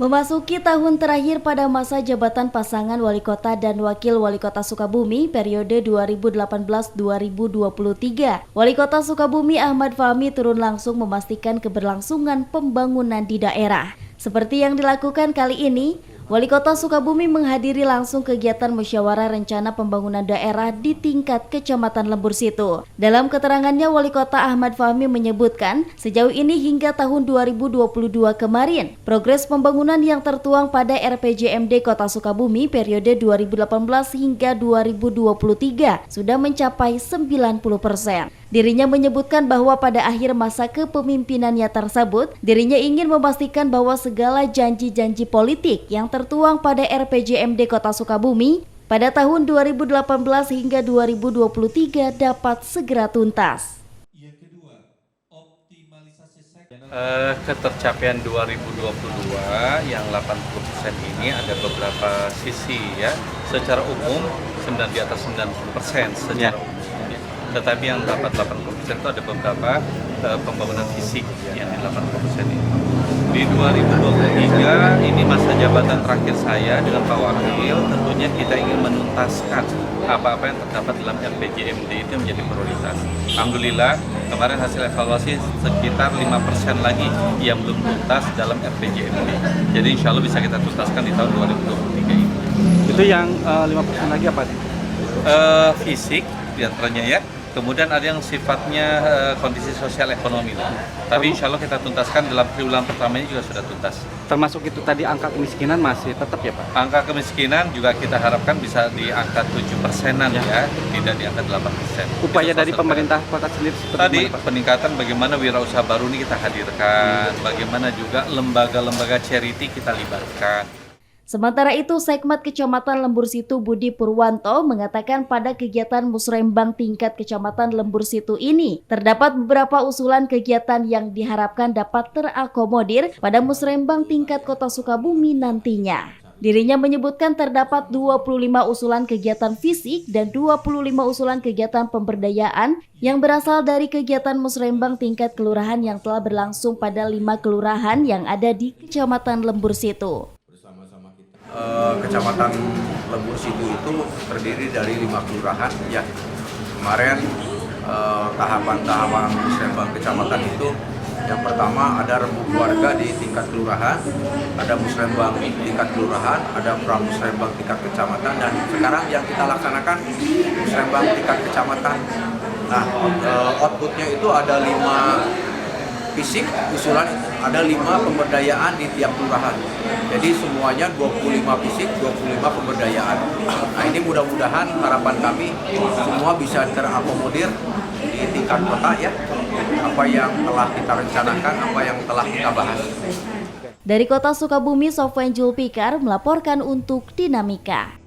Memasuki tahun terakhir pada masa jabatan pasangan wali kota dan wakil wali kota Sukabumi periode 2018-2023, Wali Kota Sukabumi Ahmad Fahmi turun langsung memastikan keberlangsungan pembangunan di daerah. Seperti yang dilakukan kali ini, Wali Kota Sukabumi menghadiri langsung kegiatan musyawarah rencana pembangunan daerah di tingkat Kecamatan Lembur Situ. Dalam keterangannya, Wali Kota Ahmad Fahmi menyebutkan, sejauh ini hingga tahun 2022 kemarin, progres pembangunan yang tertuang pada RPJMD Kota Sukabumi periode 2018 hingga 2023 sudah mencapai 90%. Dirinya menyebutkan bahwa pada akhir masa kepemimpinannya tersebut, dirinya ingin memastikan bahwa segala janji-janji politik yang tertuang pada RPJMD Kota Sukabumi pada tahun 2018 hingga 2023 dapat segera tuntas. Yang kedua, optimalisasi sektor. Ketercapaian 2022 yang 80% ini ada beberapa sisi ya. Secara umum di atas 90% secara umum. Tetapi yang dapat 80% itu ada beberapa pembangunan fisik yang di 80% ini. Di 2023 ini masa jabatan terakhir saya dengan Pak Wakil, tentunya kita ingin menuntaskan apa-apa yang terdapat dalam RPJMD itu menjadi prioritas. Alhamdulillah kemarin hasil evaluasi sekitar 5% lagi yang belum tuntas dalam RPJMD. Jadi insya Allah bisa kita tuntaskan di tahun 2023 ini. Itu yang 5% lagi apa sih? Fisik diantaranya ya. Kemudian ada yang sifatnya kondisi sosial ekonomi. Tapi insya Allah kita tuntaskan dalam triwulan pertamanya juga sudah tuntas. Termasuk itu tadi angka kemiskinan masih tetap ya Pak? Angka kemiskinan juga kita harapkan bisa di angka 7%-an ya, tidak di angka 8%. Upaya dari pemerintah kota sendiri seperti tadi mana, Pak? peningkatan bagaimana wirausaha baru ini kita hadirkan, bagaimana juga lembaga-lembaga charity kita libatkan. Sementara itu, Sekmat Kecamatan Lembur Situ Budi Purwanto mengatakan pada kegiatan musrembang tingkat Kecamatan Lembur Situ ini terdapat beberapa usulan kegiatan yang diharapkan dapat terakomodir pada musrembang tingkat Kota Sukabumi nantinya. Dirinya menyebutkan terdapat 25 usulan kegiatan fisik dan 25 usulan kegiatan pemberdayaan yang berasal dari kegiatan musrembang tingkat kelurahan yang telah berlangsung pada 5 kelurahan yang ada di Kecamatan Lembur Situ. Kecamatan Lembur Situ itu terdiri dari 5 kelurahan ya. Kemarin tahapan-tahapan musrembang kecamatan itu yang pertama ada rembuk warga di tingkat kelurahan, ada musrembang tingkat kelurahan, ada pramusrembang tingkat kecamatan, dan sekarang yang kita laksanakan musrembang tingkat kecamatan. Nah, outputnya itu ada 5 fisik usulan, ada 5 pemberdayaan di tiap kelurahan. Jadi semuanya 25 fisik, 25 pemberdayaan. Nah, ini mudah-mudahan harapan kami semua bisa terakomodir di tingkat kota ya. Apa yang telah kita rencanakan, apa yang telah kita bahas. Dari Kota Sukabumi, Sofwan Julpikar melaporkan untuk Dinamika.